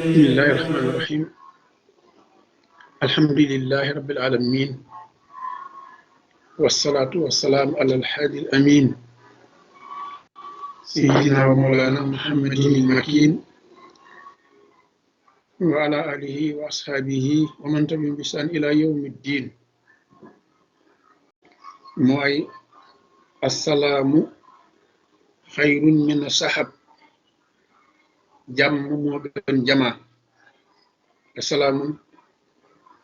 بسم الله الرحمن الرحيم الحمد لله رب العالمين والصلاة والسلام على الحادي الأمين سيدنا ومولانا محمد المكين وعلى آله وأصحابه ومن تبعهم بإحسان إلى يوم الدين موي السلام خير من السحب jàmm moo gën jamaa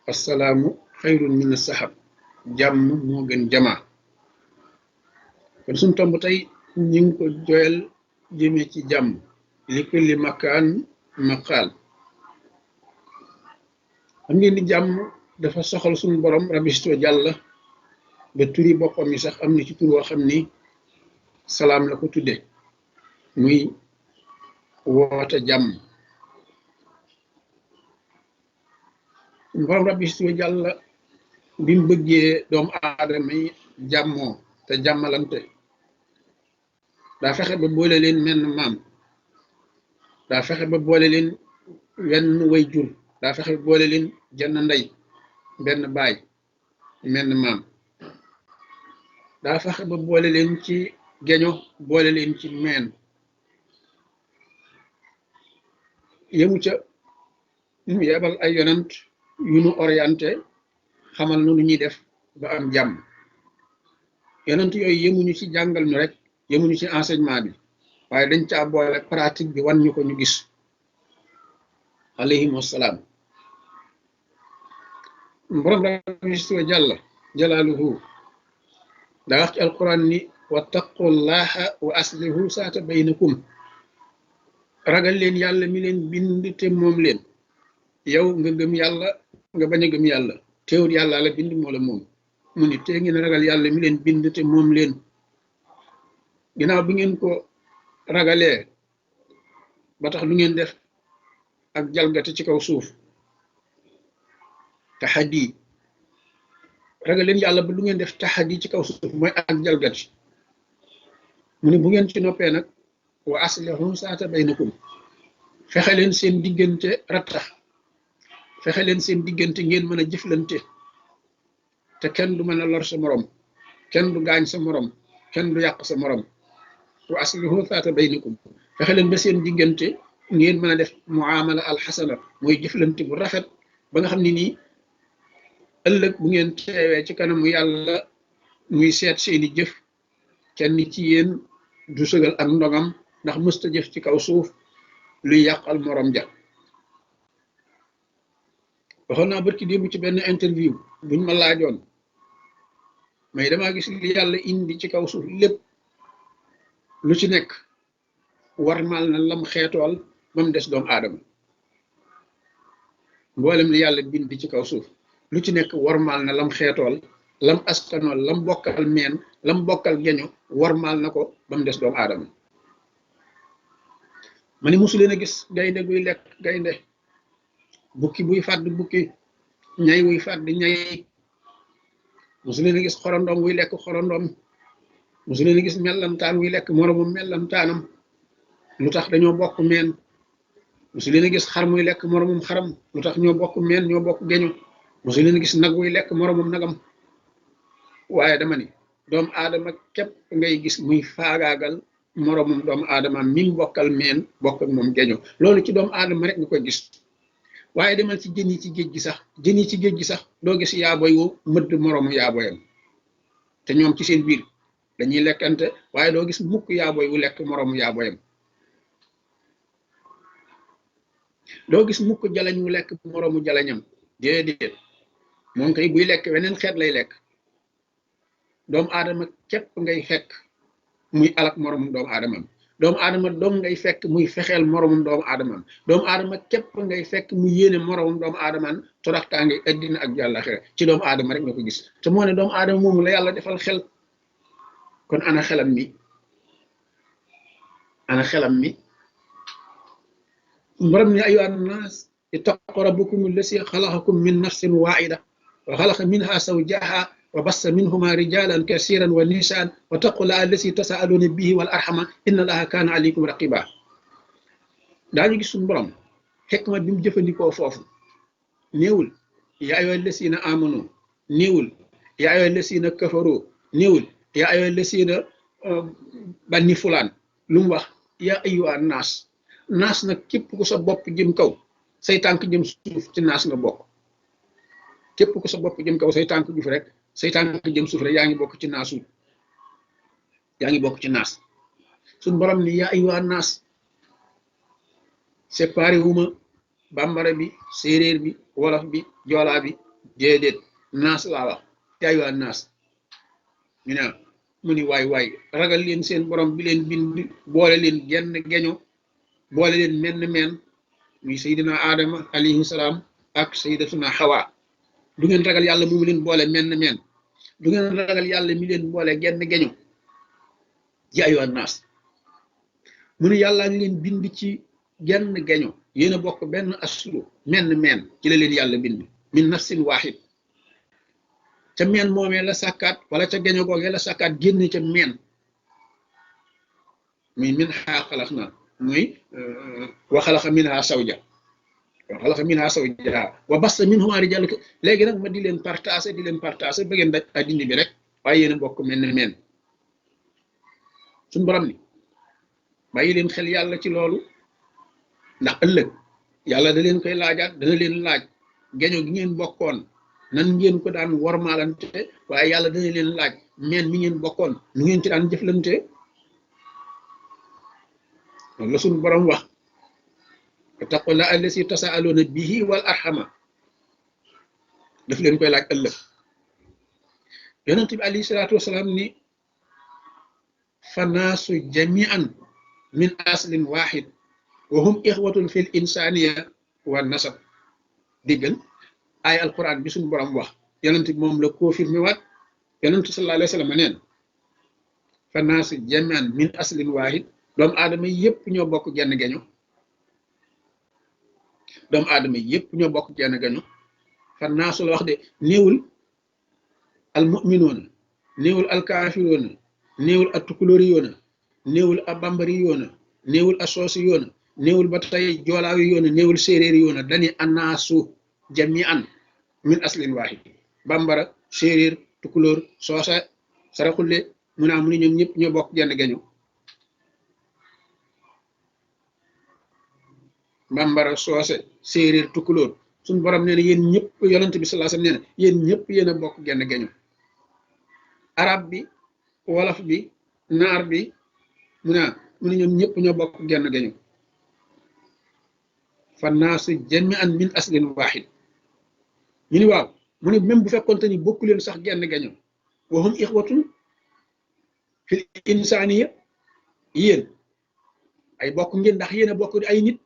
assalaamu xayrun min sahab jàmm moo gën jamaa kon suñu tomb tey ñu ngi ko joyal jëme ci jàmm li kulli makaan maqaal xam ngeen ni jàmm dafa soxal suñu borom rabisto jàlla ba turi boppam yi sax am na ci tur woo xam ni salaam la ko tudde muy woote jàmm borom rabbi su jàlla bi mu bëggee doomu aadama yi jàmmoo te jàmmalante daa fexe ba boole leen menn maam daa fexe ba boole leen wenn way jur daa fexe ba boole leen jenn ndey benn baay menn maam daa fexe ba boole leen ci geño boole leen ci meen yemu ca mu yebal ay yonant yu nu orienté xamal nu ñuy def ba am jàmm yonant yooyu yemuñu ci jàngal ñu rek yemuñu ci enseignement bi waaye dañ caa boole pratique bi wan ñu ko ñu gis alayhim wassalaam borom dasto jàlla jalaaluhu daa wax ci alquran ni wattaqullaha wa aslihu saata baynakum ragal leen yàlla mi leen bind te moom leen yow nga gëm yàlla nga bañ a gëm yàlla teewul yàlla la bind moo la moom mu ni te ngeen ragal yàlla mi leen bind te moom leen ginnaaw bi ngeen ko ragalee ba tax lu ngeen def ak jalgati ci kaw suuf taxadi ragal leen yàlla ba lu ngeen def taxadi ci kaw suuf mooy ak jalgati mu ne bu ngeen ci noppee nag wa aslihu saata baynakum fexe leen seen diggante rattax fexe leen seen diggante ngeen mën a jëflante te kenn du mën a lor sa morom kenn du gaañ sa morom kenn du yàq sa morom wa aslihu saata baynakum fexe leen ba seen diggante ngeen mën a def muamala alxasana mooy jëflante bu rafet ba nga xam ne nii ëllëg bu ngeen teewee ci kanamu yàlla muy seet seeni jëf kenn ci yéen du sëgal ak ndogam ndax mësta jëf ci kaw suuf luy yàqal morom ja waxoon naa barki démb ci benn interview buñ ma laajoon mais damaa gis li yàlla indi ci kaw suuf lépp lu ci nekk warmal na lam xeetool ba mu des doomu aadama mboolem li yàlla bind ci kaw suuf lu ci nekk warmal na lam xeetool lam askanool lam bokkal meen lam bokkal geño warmal na ko ba mu des doomu aadama ma ni mosu leen a gis gaynde guy lekk gaynde bukki buy fàdd bukki ñay wuy fàdd ñay mosu leen a gis xorondom wuy lekk xorondom mosu leen a gis mellamtaan wuy lekk moromum mellamtaanam lu tax dañoo bokk meen mosu leen a gis xar muy lekk moromum xaram lu tax ñoo bokk meen ñoo bokk geño mosu leen a gis nag wuy lekk moromum nagam waaye dama ni doomu aadama képp ngay gis muy faagaagal moromum doomu aadama mi bokkal meen bokk ak moom geño loolu ci doomu aadama rek nga koy gis waaye demal ci jën yi ci géej gi sax jën yi ci géej gi sax doo gis yaaboy wu mëdd moromu yaaboyam te ñoom ci seen biir dañuy lekkante waaye doo gis mukk yaaboy wu lekk moromu yaaboyam doo gis mukk jalañ wu lekk moromu jalañam déedéet moom kay buy lekk weneen xeet lay lekk doomu aadama képp ngay fekk muy alak moromum doomu aadamam doomu aadama doom ngay fekk muy fexeel moromum doomu aadamam doomu aadama képp ngay fekk mu yéene moromum doomu aadamaan toraxtaa ngay addina ak jàllaxira ci doomu aadama rek nga ko gis te moo ne doomu aadama moomu la yàlla defal xel kon ana xelam mi borom ni ayyuhan naas ittaqu rabbakum allasi xalaqakum min nafsin waahida wa xalaqa minha zawjaha wa bassa minhuma rijalan kasiran wa nisaan wa taqullaha allasi tasaaluna bihi wal arhama inna allaha kaana alaykum raqiba daañu gis suñu borom xikma bi mu jëfandikoo foofu néewul yaa ayyuhal lasiina amanu néewul yaa ayyuhal lasiina kafaru néewul yaa ayyuhal lasiina banni fulaan lu mu wax yaa ayyuhan naas naas nag képp ku sa bopp jëm kaw say tànk jëm suuf ci naas nga bokk képp ku sa bopp jëm kaw say tànk juuf rek say tànk jëm suuf rek yaa ngi bokk ci naasu yaa ngi bokk ci naas suñ borom ni yaa ayyuhan naas séparé wuma bambara bi séeréer bi wolof bi joolaa bi déedéet naas laa wax yaa ayyuhan naas ñu ne mu ni waay ragal leen seen borom bi leen bind boole leen genn geño boole leen menn meen muy Seydina Adama alayhi salaam ak Sayyidatuna Hawa du ngeen ragal yàlla mu leen boole menn meen du ngeen ragal yàlla mi leen boole genn geño yaa ayyuhan naas mu ni yàllaa ngi leen bind ci genn geño yéen a bokk benn aslu menn meen ci la leen yàlla bind min nafsin waahid ca meen moomee la sàkkaat wala ca geño googee la sàkkaat génne ca meen muy min xaa xalax na muy wa xalaqa minha zawjaha wa bassa minhumaa rijaalan léegi nag ma di leen partager ba ngeen daj addina bi rek waaye yéen a bokk menn meen suñu borom ni bàyyi leen xel yàlla ci loolu ndax ëllëg yàlla da leen koy laajaat dana leen laaj geño gi ngeen bokkoon nan ngeen ko daan wormaalante waaye yàlla dana leen laaj meen mi ngeen bokkoon nu ngeen ci daan jëflante loolu la suñu borom wax wattaqullaaha allazii tasaaluuna bihi wal arhama daf leen koy laaj ëllëg yonent bi alayhi salaatu wasalaam ni fanaasu jamian min aslin waahid wa hum ixwatun fil insaniya wa nasab diggal ay alquran bi suñu borom wax yonent bi moom la confirmé waat yonent sallallahu alayhi wa sallam neen fanaasu jamian min aslin waahid doomu aadama yépp ñoo bokk genn geño doomu aadama yépp ñoo bokk genn geño fanaasu la wax de néewul al mu'minoona néewul al kaafiroona néewul a tukulóori yoona néewul a bambari yoona néewul a soosi yoona néewul ba tey joolaawi yoona néewul séeréeri yoona dani annaasu jami'an min aslin waahid bambara séeréer tukulóor soosa saraxulle mu naa mu ni ñoom ñëpp ñoo bokk genn geño bambara soose séeréer tukulóor suñu borom nee na yéen ñëpp yonent bi sallallahu alayhi wasallam nee na yéen ñëpp yéen a bokk genn geño arab bi wolof bi naar bi mu ne ñoom ñëpp ñoo bokk genn geño fannaasu jami'an min aslin waahid ñu ni waaw mu ne même bu fekkoonte ni bokku leen sax genn geño wa hum ixwatun fil insaniya yéen ay bokk ngeen ndax yéen a bokk di ay nit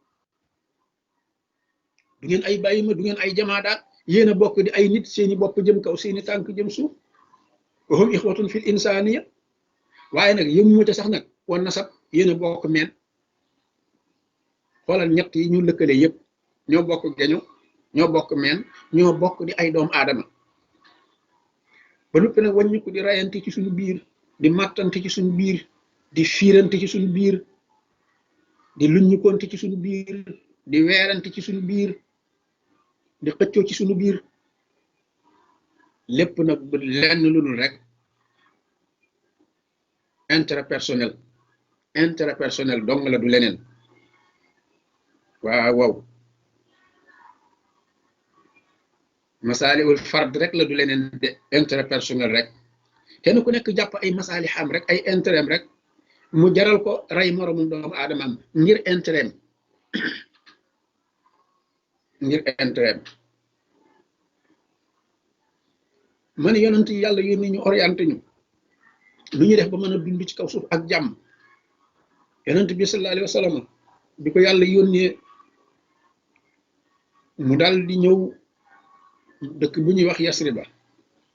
du ngeen ay bàyyi ma du ngeen ay jamaadaat yéen a bokk di ay nit seeni bopp jëm kaw seeni tànk jëm suuf wa hum ixwatun fil insaniya waaye nag yëmuma ca sax nag wan nasab yéen a bokk meen xoolal ñett yi ñu lëkkale yëpp ñoo bokk geño ñoo bokk meen ñoo bokk di ay doomu aadama ba noppi nag wàññi ko di rayante ci suñu biir di màttante ci suñu biir di fiirante ci suñu biir di luññikonte ci suñu biir di weerante ci suñu biir di xëccoo ci suñu biir lépp nag lenn lu dul rek intérêt personnel dong la du leneen waaw masaaliul fard rek la du leneen de intérêt personnel rek kenn ku nekk jàpp ay masaali xam rek ay intérêt rek mu jaral ko rey moromu doomu aadamaam ngir intérêt man yonent yàlla yónni ñu orienté ñu lu ñuy def ba mën a dund ci kaw suuf ak jàmm yonent bi sallallahu alayhi wa sallam bi ko yàlla yónnee mu dal di ñëw dëkk bu ñuy wax Yasriba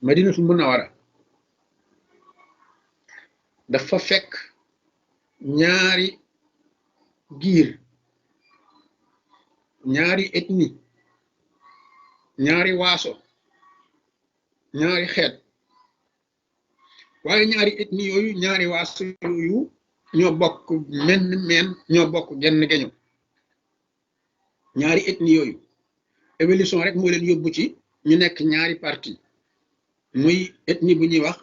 Madinatul Munawwara dafa fekk ñaari giir ñaari ethnie ñaari waaso ñaari xeet waaye ñaari ethnie yooyu ñaari waaso yooyu ñoo bokk menn meen ñoo bokk genn geño ñaari ethnie yooyu évolution rek moo leen yóbbu ci ñu nekk ñaari parti muy ethnie bu ñuy wax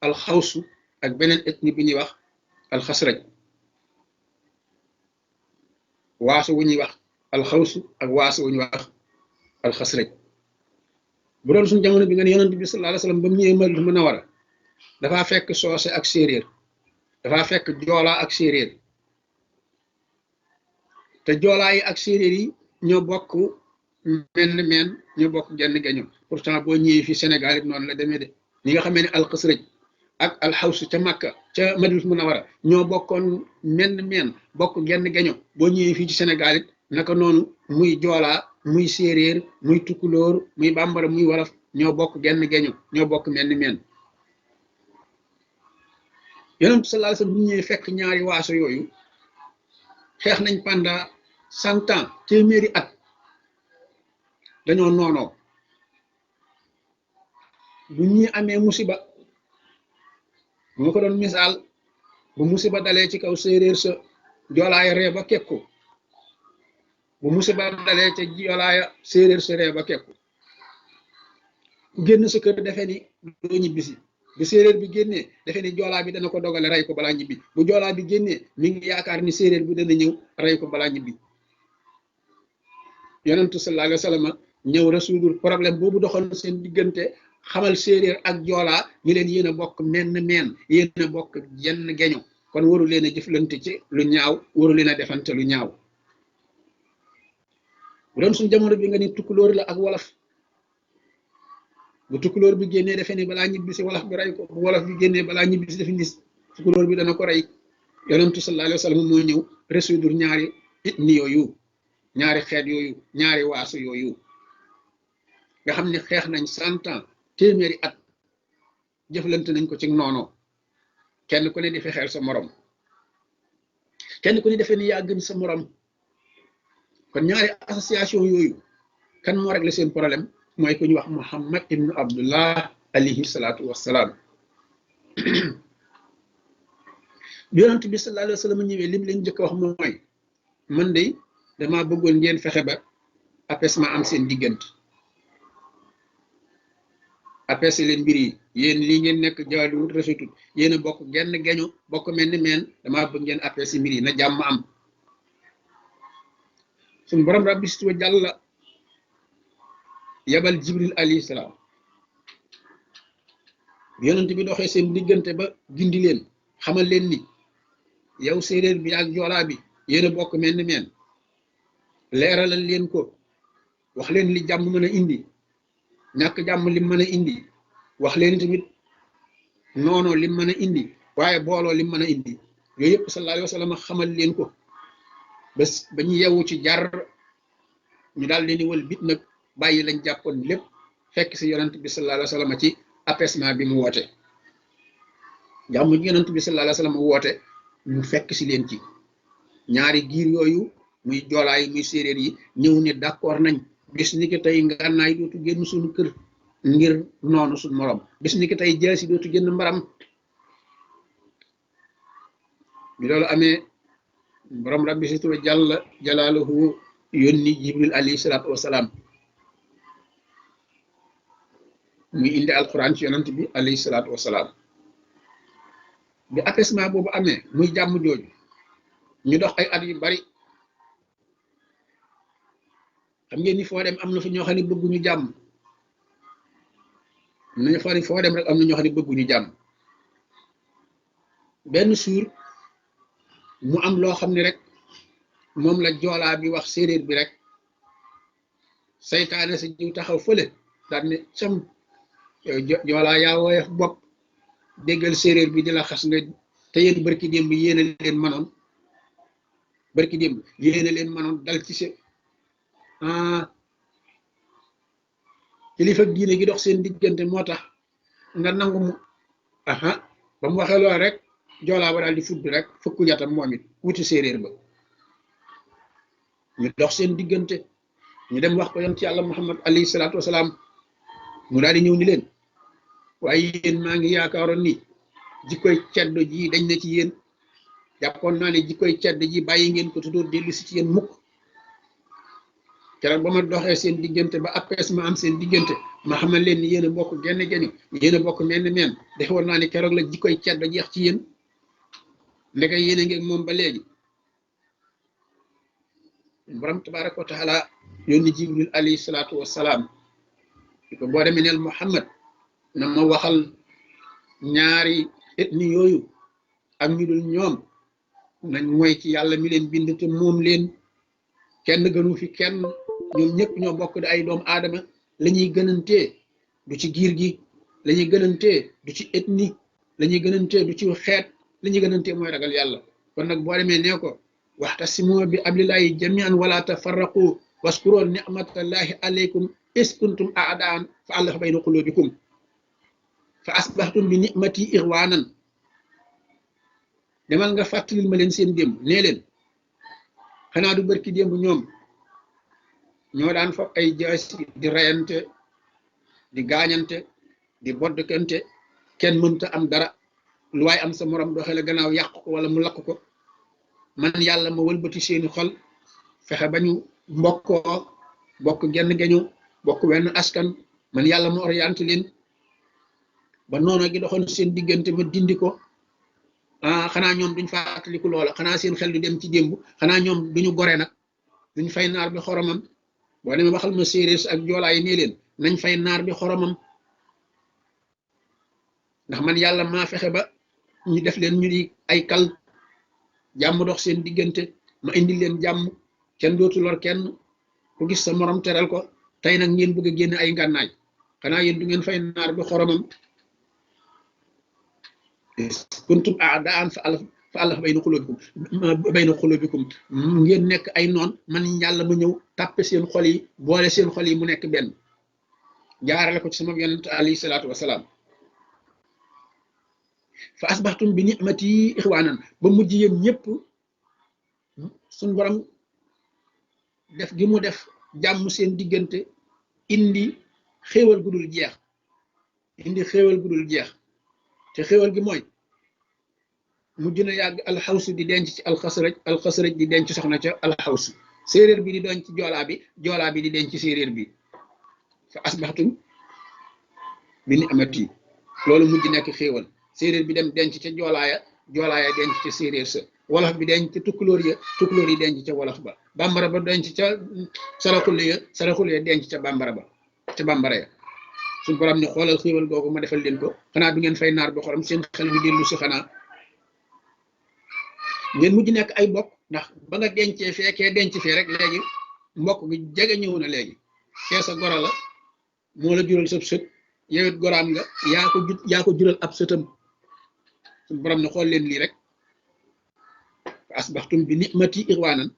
alxawsu ak beneen ethnie bu ñuy wax alxasraj waaso wu ñuy wax alxawsu ak waaso wu ñuy wax alxasraj bu doon suñu jamono bi nga ne yonent bi sallallahu alayhi wasallam ba mu ñëwee Madina Munawara dafaa fekk soose ak séeréer dafaa fekk joolaa ak séeréer te joolaa yi ak séeréer yi ñoo bokk menn meen ñoo bokk genn geño pourtant boo ñëwee fi Sénégal it noonu la demee de ñi nga xamee ne alxasraj ak alxawsu ca Makka ca Madina Munawara ñoo bokkoon menn meen bokk genn geño boo ñëwee fii ci Sénégal it naka noonu muy joolaa muy séeréer muy tukulóor muy bambara muy wolof ñoo bokk genn geño ñoo bokk menn meen yonent sallallahu alayhi wasallam bu ñëwee fekk ñaari waaso yooyu xeex nañ pendant 100 ans téeméeri at dañoo noonoo bu ñi amee musiba moo ko doon misaal bu musiba dalee ci kaw séeréer sa joolaaya ree ba kekku bu musiba dalee ca joolaaya séeréer sa ree ba kekku ku génn sa kër defe ni doo ñibbisi bu séeréer bi génnee defe ni joolaa bi dana ko dogale rey ko balaa ñibbi bu joolaa bi génnee mi ngi yaakaar ni séeréer bi dana ñëw rey ko balaa ñibbi yonentu sallallahu alayhi wa sallam ñëw résoudre problème boobu doxoon seen diggante xamal séeréer ak joolaa ñu leen yéen a bokk menn meen yéen a bokk yenn geño kon waru leen a jëflante ci lu ñaaw waru leen a defante lu ñaaw bu doon suñu jamono bi nga ni tukkulóor la ak wolof bu tukkulóor bi génnee defe ni balaa ñibbi si wolof bi rey ko bu wolof bi génnee balaa ñibbi si defe ni tukkulóor bi dana ko rey yonentu sallallahu alayhi wa sallam moo ñëw résoudre ñaari ethnie yooyu ñaari xeet yooyu ñaari waasu yooyu nga xam ne xeex nañ 100 ans téeméeri at jëflante nañ ko ci noonu kenn ku ne di fexeel sa morom kenn ku ne defee ni yaa gën sa morom kon ñaari association yooyu kan moo réglé seen problème mooy ku ñu wax Muhammad ibnu Abdullah alayhi salaatu wassalaam bi yonent bi sallallahu alayhi wa sallam ñëwee lim leen njëkk wax mooy man de dama bëggoon ngeen fexe ba apaisement am seen diggante apaiser leen mbir yi yéen lii ngeen nekk jaaduwut rafetut yéen a bokk genn geño bokk mel ni meen dama bëgg ngeen apaiser mbir yi na jàmm am suñu borom rabbi wa jàlla yabal Jibril alayhi salaam yonent bi doxee seen diggante ba gindi leen xamal leen ni yow séeréer bi ak joolaa bi yéen a bokk mel ni meen leeralal leen ko wax leen li jàmm mën a indi ñàkk jàmm lim mën a indi wax leen tamit noonu lim mën a indi waaye booloo lim mën a indi yooyu yëpp sallallahu alayhi wa sallam xamal leen ko bés ba ñu yewu ci jar ñu daal leen di wal bit nag bàyyi lañ jàppoon lépp fekk si yonent bi sallallahu alayhi wa sallam ci apaisement bi mu woote jàmm ji yonent bi sallallahu alayhi wa sallam woote mu fekk si leen ci ñaari giir yooyu muy joolaa yi muy séeréer yi ñëw ne d'accord nañ bis ni ki tey ngànnaay dootu génn suñu kër ngir noonu suñu morom bis ni ki tey jaasi dootu génn mbaram bi loolu amee borom rabbi si tuba jàlla jalaaluhu yónni Jibril alayhi salaatu wasalaam muy indi alquran ci yonent bi alayhi salaatu wasalaam bi apaisement boobu amee muy jàmm jooju ñu dox ay at yu bari xam ngeen ni foo dem am na fa ñoo xam ne bëgguñu jàmm am nañu fa foo dem rek am na ñoo xam ne bëgguñu jàmm benn suur mu am loo xam ne rek moom la joolaa bi wax séeréer bi rek saytaane sa jiw taxaw fële daal ne cam yow joolaa yaa woyof bopp déggal séeréer bi di la xas nga te yéen barki démb yéena leen manoon barki démb yéena leen manoon dal ci se kilifa diine gi dox seen diggante moo tax nga nangu mu ba mu waxee lool rek joolaa ba daal di fudd rek fukku yatam moom it wuti séeréer ba ñu dox seen diggante ñu dem wax ko yonent yàlla Muhammad alayhi salaatu wasalaam mu daal di ñëw ni leen waaye yéen maa ngi yaakaaroon ni jikkoy ceddo ji dañ na ci yéen jàppoon naa ne jikkoy ceddo ji bàyyi ngeen ko tudóor dellu si ci yéen mukk keroog ba ma doxee seen diggante ba apes ma am seen diggante ma xamal leen ni yéen a bokk genn geni yéen a bokk menn meen defoon naa ni keroog la jikkoy ceddo jeex ci yéen ndeke yéen a ngi moom ba léegi borom tabaraka wa taala yónni jibril alayhi salaatu wassalaam di ko boo demee neel Muhammad na ma waxal ñaari ethnie yooyu ak ñu dul ñoom nañ mooy ci yàlla mi leen bind te moom leen kenn gënu fi kenn ñoom ñëpp ñoo bokk di ay doomu aadama la ñuy gënantee du ci giir gi la ñuy gënantee du ci ethnie la ñuy gënantee du ci xeet la ñuy gënantee mooy ragal yàlla kon nag boo demee nee ko waxtasimu bi ablillahi jamian wala tafarraqu waskuro nicmatallahi alaykum is kuntum aadaan fa allafa bayna qulubikum fa asbahtum bi nicmati ixwanan demal nga fàttalil ma leen seen démb nee leen xanaa du bërki démb ñoom ñoo daan fop ay jaasi di reyante di gaañante di boddkante kenn mënta am dara lu waay am sa morom doxe la gannaaw yàq ko wala mu lakk ko man yàlla ma wëlbati seeni xol fexe ba ñu mbokkoo bokk genn geñu bokk wenn askan man yàlla ma orienté leen ba noonu gi doxoon seen diggante ma dindi ko xanaa ñoom duñ fàttaliku loola xanaa seen xel du dem ci démb xanaa ñoom duñu gore nag duñ fay naar bi xoromam boo demee waxal ma séeréer ak joolaa yi nee leen nañ fay naar bi xoromam ndax man yàlla maa fexe ba ñu def leen ñu di ay kal jàmm dox seen diggante ma indi leen jàmm kenn dootu lor kenn ku gis sa morom teral ko tey nag ngeen bëgg a génne ay ngànnaay xanaa yéen du ngeen fay naar bi xoromam kuntum aadaan fa allafa bayna xulubikum ngeen nekk ay noon man yàlla ma ñëw tàppe seen xol yi boole seen xol yi mu nekk benn jaarale ko ci sama yonent alayhi salaatu wasalaam fa asbaxtum bi nicmati ixwaanan ba mujj yéen ñëpp suñ borom def gi mu def jàmm seen diggante indi xéewal gu dul jeex te xéewal gi mooy mujj na yàgg alxawsu di denc ci alxasraj di denc soxna ca alxawsu séeréer bi di doon ci joolaa bi di denc séeréer bi fa asbaxtum bi nicmati loolu mujj nekk xéewal séeréer bi dem denc ca joolaaya denc ca séeréer sa wolof bi denc ca tukkulóor yi denc ca wolof ba bambara ba denc ca saraxule ya denc ca bambara ya suñ borom ni xoolal xéewal googu ma defal leen ko xanaa du ngeen fay naar bi xorom seen xel bi dellu si xanaa ngeen mujj nekk ay mbokk ndax ba nga dencee fee kee denc fee rek léegi mbokk gi jege ñëw na léegi kee sa goro la moo la jural sab sët yowit goraam nga yaa ko jural ab sëtam suñ borom ne xool leen lii rek fa asbaxtum bi nicmati ixwaanan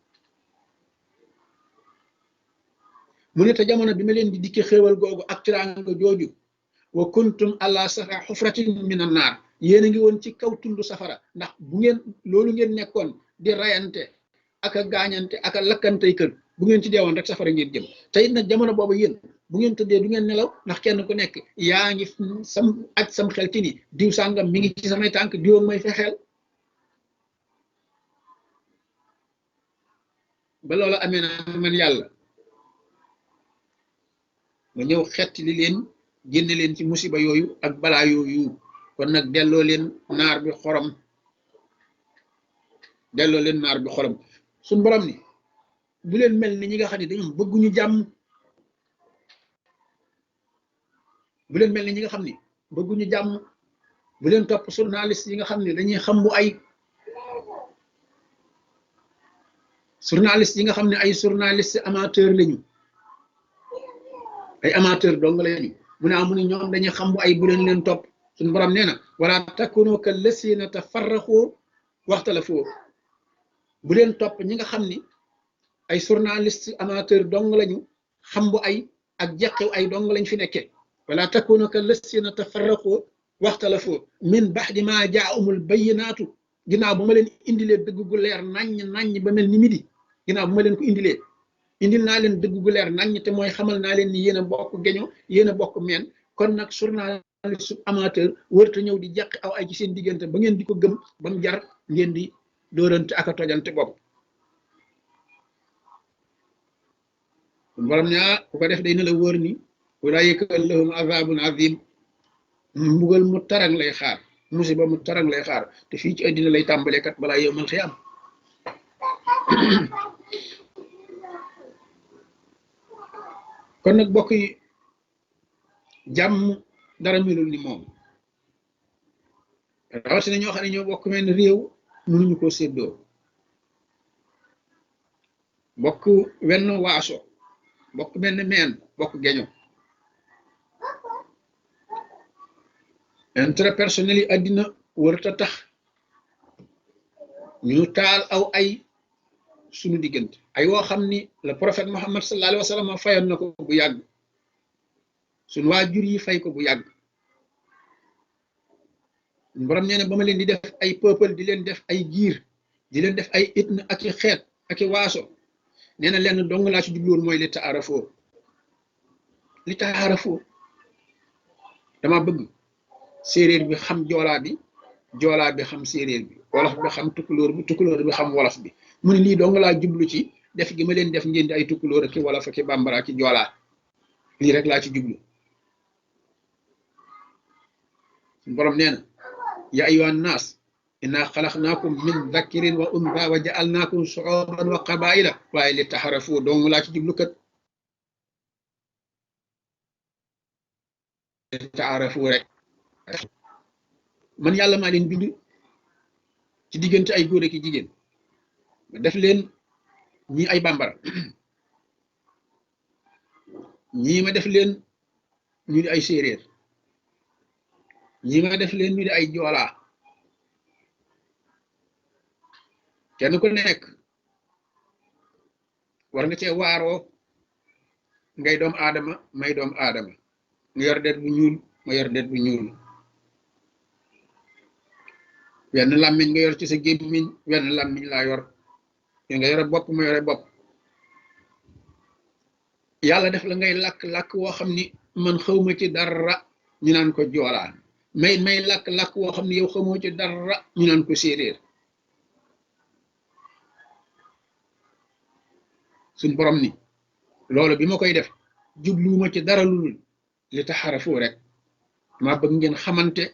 mu ne te jamono bi ma leen di dikki xéewal googu ak tiraanga jooju wa kuntum ala safa xufratin min an naar yéen a ngi woon ci kaw tundu safara ndax bu ngeen loolu ngeen nekkoon di rayante ak a gaañante ak a lakkantey kër bu ngeen ci deewoon rek safara ngeen jëm te it nag jamono boobu yéen bu ngeen tëddee du ngeen nelaw ndax kenn ku nekk yaa ngi sam xel ci ni diw sàngam mi ngi ci samay tànk diwoon may fexeel ba loolu amee na man yàlla ma ñëw xetti li leen génne leen ci musiba yooyu ak balaa yooyu kon nag delloo leen naar bi xorom suñ borom ni bu leen mel ni ñi nga xam ne dañu bëgguñu jàmm bu leen mel ni ñi nga xam ne bëgguñu jàmm bu leen topp journaliste yi nga xam ne dañuy xam bu ay journaliste yi nga xam ne ay journaliste amateur lañu ay amateur dong lañu mu ne amu ne ñoom dañuy xam bu ay bu leen topp suñu borom nee na wala takunu ka lasina tafarraqu waxtalafu bu leen topp ñi nga xam ni ay journaliste amateur dong lañu xam bu ay ak jeqew ay dong lañ fi nekkee wala takunu ka lasina tafarraqu waxtalafu min baxdi ma jaahumul bayyinaatu ginnaaw bu ma leen indilee dëgg gu leer naññ ba mel ni midi ginnaaw bu ma leen ko indil naa leen dëgg gu leer naññ te mooy xamal naa leen ni yéen a bokk geño yéen a bokk meen kon nag journaliste amateur wërta ñëw di jàq aw ay ci seen diggante ba ngeen di ko gëm ba mu jar ngeen di dóorante ak a tojante bopp borom ne ku ko def day na la wóor ni ulaayika lahum azabun azim, mbugal mu tarang lay xaar, musiba mu tarang lay xaar, te fii ci àddina lay tàmbalee kat balaa yowmal xiyaam. kon nag bokk yi, jàmm dara melul ni moom, rawatina ñoo xam ne ñoo bokk mel ni réew mënuñu ko séddoo, bokk wenn waaso, bokk benn meen, bokk geño. intérêt personnel yi àddina warta tax ñu taal aw ay suñu diggante, ay woo xam ni le prophète Muhammad sallallahu alayhi wa sallam fayoon na ko bu yàgg, suñu waajur yi fay ko bu yàgg. borom nee na ba ma leen di def ay peuple, di leen def ay giir, di leen def ay ethnie ak i xeet ak i waaso, nee na lenn dong laa ci jubluwoon mooy li taarafoo. li taarafoo dama bëgg séeréer bi xam joolaa bi, joolaa bi xam séeréer bi, wolof bi xam tukulóor bi, tukulóor bi xam wolof bi. mu ne lii dong laa jublu ci def gi ma leen def ngeen di ay tukulóor ak i wolof ak i bambara ak i joolaa, lii rek laa ci jublu. borom nee na ya ayyuhan naas inna xalaqnaakum min dhakarin wa untha wa ja'alnaakum shu'uban wa qabaa'ila, waaye li taxarafu dong laa ci jublu kat, li taxarafu rek. man yàlla maa leen bind ci diggante ay góor ak i jigéen, ma def leen ñii ay bambara, ñii ma def leen ñu di ay séeréer, ñii ma def leen ñu di ay joolaa. kenn ku nekk war nga cee waaroo, ngay doom aadama may doom aadama, nga yor det bu ñuul ma yor det bu ñuul, wenn làmmiñ nga yor ci sa gémmiñ, wenn làmmiñ laa yor, nga yore bopp ma yore bopp. yàlla def la ngay làkk-làkk woo xam ni man xawma ci dara, ñu naan ko joolaa, may làkk-làkk woo xam ni yow xamoo ci dara, ñu naan ko séeréer. suñ borom ni loolu bi ma koy def jubluwuma ci dara lu li taxarafu rek, maa bëgg ngeen xamante,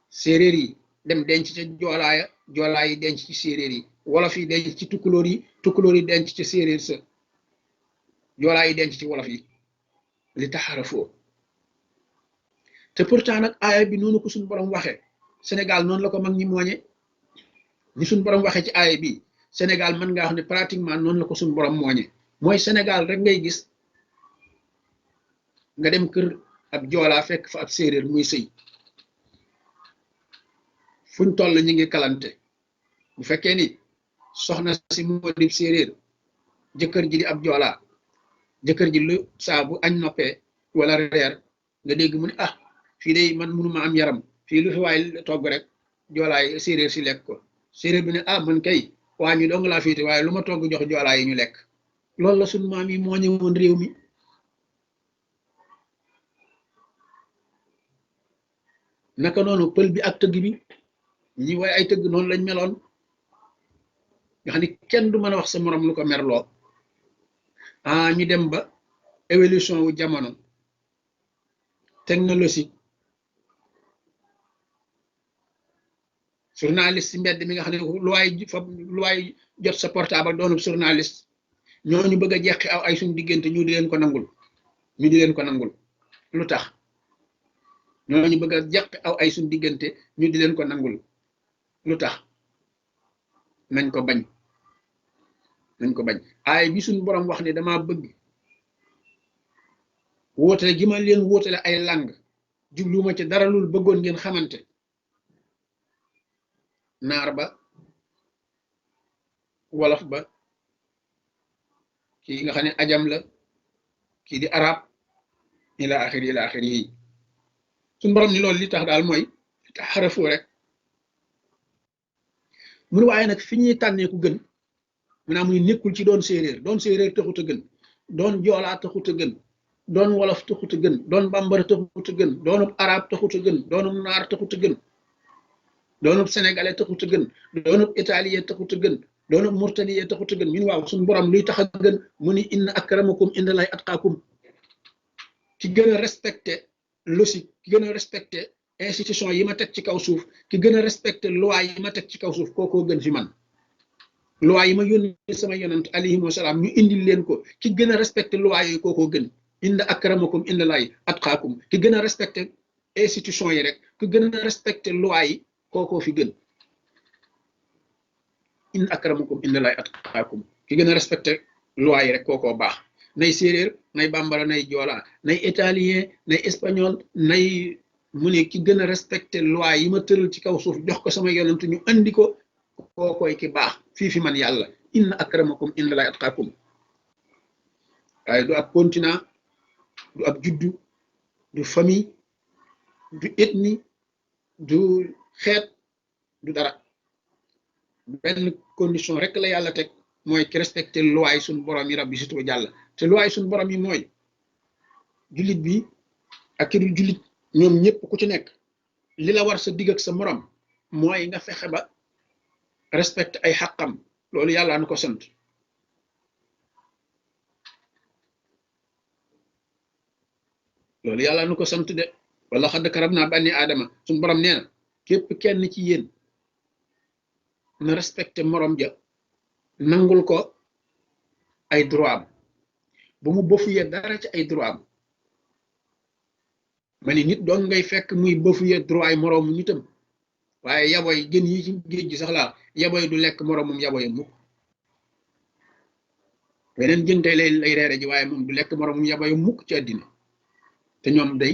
séeréer yi dem denc ca joolaaya, joolaa yi denc ci séeréer yi, wolof yi denc ci tukulóor yi, tukulóor yi denc ci séeréer sa, joolaa yi denc ci wolof yi, li taxarafoo. te pourtant nag aaya bi noonu ko suñ borom waxee Sénégal noonu la ko mag ñi mooñe, ni suñ borom waxee ci aaya bi Sénégal mën ngaa wax ne pratiquement noonu la ko suñ borom mooñe. mooy Sénégal rek ngay gis nga dem kër ab joolaa fekk fa ab séeréer muy sëy, fuñ toll ñu ngi kalante. bu fekkee ni soxna si moo di séeréer, jëkkër ji di ab joolaa, jëkkër ji lu saa bu añ noppee wala reer nga dégg mu ne ah fii de man mënuma am yaram, fii lu fi waay togg rek joolaay séeréer si lekk ko. séeréer bi ne ah man kay waa ñu dong laa fiite, waaye lu ma togg jox joolaa yi ñu lekk. loolu la suñu maam yi moo ñëwoon réew mi. naka noonu pël bi ak tëgg bi, ñi way ay tëgg noonu lañ meloon, nga xam ni kenn du mën a wax sa morom lu ko merloo. ñu dem ba évolution wu jamono, technologie, journaliste si mbedd mi nga xam ne lu waay jot sa portable doonub journaliste, ñooñu bëgg a jeqi aw ay suñ diggante ñu di leen ko nangul, ñu di leen ko nangul. lu tax ñooñu bëgg a jeqi aw ay suñ diggante ñu di leen ko nangul? lu tax? nañ ko bañ, nañ ko bañ. aay bi suñ borom wax ne dama bëgg wóotale gi ma leen wóotale ay lang, jubluwuma ci dara lul bëggoon ngeen xamante. naar ba, wolof ba, kii nga xam ne ajam la, kii di arab, ila axiri yi. suñ borom ni loolu li tax daal mooy tax xarafu rek. mun waaye nag fi ñuy tànnee ku gën, maanaam muy nekkul ci doon séeréer. doon séeréer taxut a gën, doon joolaa taxut a gën, doon wolof taxut a gën, doon bambara taxut a gën, doonub arab taxut a gën, doonub naar taxut a gën, doonub sénégalais taxut a gën, doonub italien taxut a gën, doona murtadi yee taxut a gën ñun waaw suñu borom luy tax a gën mu ni inna akramakum indallahi atqaakum ki gën a respecté logique ki gën a respecté institution yi ma teg ci kaw suuf ki gën a respecté loi yi ma teg ci kaw suuf kookoo gën fi man loi yi ma yónni sama yonent alayhi wa salaam ñu indil leen ko ki gën a respecté loi yooyu kookoo gën inda akramakum indallahi atqaakum ki gën a respecté institution yi rek ki gën a respecté loi yi kookoo fi gën inda akramakum indallahi atqaakum ki gën a respecté loi yi rek kookoo baax nay séeréer nay bambara nay joola nay italien nay espagnol nay mu ne ki gën a respecté loi yi ma tëral ci kaw suuf jox ko sama yonent ñu andi ko kookoy ki baax fii fi man yàlla inna akramakum indallahi atqaakum waaye du ab continent du ab juddu du famille du ethnie du xeet du dara benn condition rek la yàlla teg mooy ki respecté loi yi suñu borom yi rabbi surtout jàll te loi yi suñu borom yi mooy jullit bi ak ki du jullit ñoom ñëpp ku ci nekk li la war sa digg ak sa morom mooy nga fexe ba respecté ay xàqam loolu yàlla na ko sant loolu yàlla na ko sant de wala xadd karam naa bànni aadama suñu borom nee na képp kenn ci yéen na respecté morom ja nangul ko ay droit am bu mu bafoué dara ci ay droit am ma ni nit doon ngay fekk muy bafoué droit ay moroomu nitam waaye yaboy jën yi ci géej gi sax laa yaboy du lekk moroomum yaboy mukk weneen jën tey lay reere ji waaye moom du lekk moroomum yaboy mukk ci àddina te ñoom day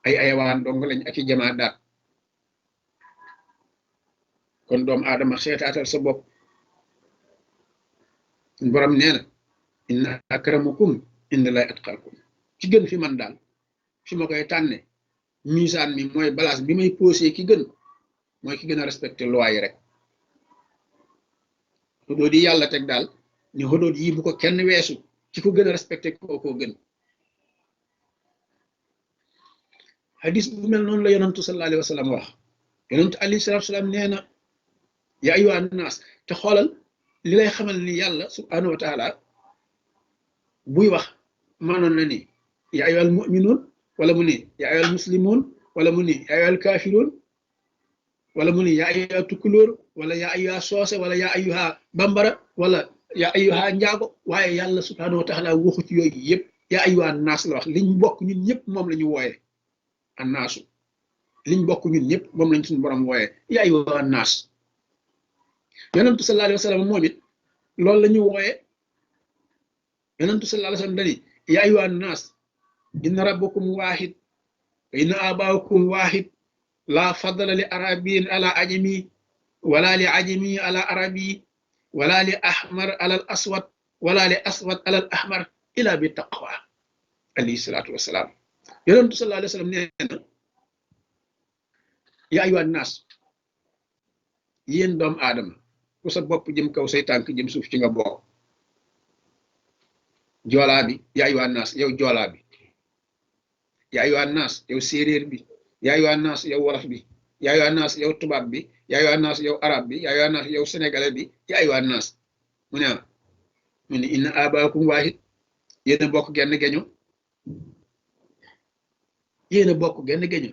ay ayawaan dong lañ ak i jamaa daat kon doomu aadama seetaatal sa bopp borom nee na inna akramakum indallahi atqaakum ci gën fi man daal fi ma koy tànne misaan mi mooy balance bi may posé ki gën mooy ki gën a respecté loi yi rek xudood yi yàlla teg daal ni xudood yi bu ko kenn weesu ci ko gën a respecté kookoo gën hadis bu mel noonu la yonantu sallallahu alayhi wa sallam wax yonantu alayhi salatu salaam nee na ya ayyuha naas te xoolal li lay xamal ni yàlla subhanahu wa taala buy wax maanoon na ni ya ayyuhal mu'minuun wala mu ni ya ayyuhal muslimuun wala mu ni ya ayyuhal kaafiruun wala mu ni ya ayyuha tukulóor wala ya ayyuha soose wala ya ayyuha bambara wala ya ayyuha njaago waaye yàlla subhanahu wa taala waxu ci yooyu yëpp ya ayyuha naas la wax liñ bokk ñun ñëpp moom la ñu wooye annaasu liñ bokk ñun ñëpp moom lañ suñu borom wooye ya ayyuha naas yonentu sallallahu alayhi wa sallam moom it loolu la ñu wooye yonentu sallallahu alayhi wa sallam dani ya ayyuha naas inna rabbakum waahid wa inna abaakum waahid la fadla li arabiyin ala ajami wala li ajami ala arabi wala li ahmar ala al aswad wala li aswad ala al ahmar ila bi taqwa alayhi salatu wasalaam yonentu sallallahu alayhi wa sallam nee na ya ayyuha naas yéen doomu aadama ku sa bopp jëm kaw say tànk jëm suuf ci nga bokk joolaa bi yaa ayyuhan naas yow joolaa bi yaa ayyuhan naas yow séeréer bi yaa ayyuhan naas yow wolof bi yaa ayyuhan naas yow tubaab bi yaa ayyuhan naas yow arab bi yaa ayyuhan naas yow sénégalais bi yaa ayyuhan naas mu ne inna abaakum waahid yéen a bokk genn geño yéen a bokk genn geño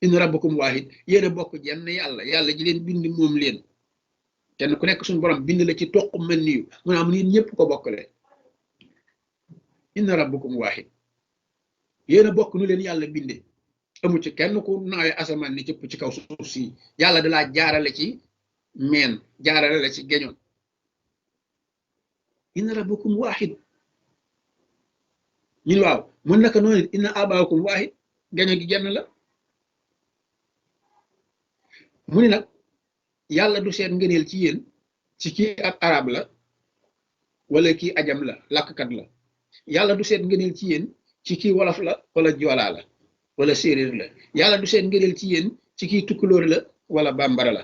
inna rabbakum waahid yéen a bokk jenn yàlla ji leen bind moom leen kenn ku nekk suñu borom bind la ci toq mel niyu mu ne am nit ñëpp ko bokkale inna rabbakum waahid yéen a bokk nu leen yàlla binde amu ci kenn ku naawe asamaan ni cëpp ci kaw suuf si yàlla dalaa jaarale ci meen jaarale la ci geño inna rabbakum waahid ñun waaw mën naka noonu inna abaakum waahid geño gi genn la mu ni nag yàlla du seet ngëneel ci yéen ci kii ab arab la wala kii ajam la làkkat la yàlla du seet ngëneel ci yéen ci kii wolof la wala joolaa la wala séeréer la yàlla du seet ngëneel ci yéen ci kii tukkulóor la wala bambara la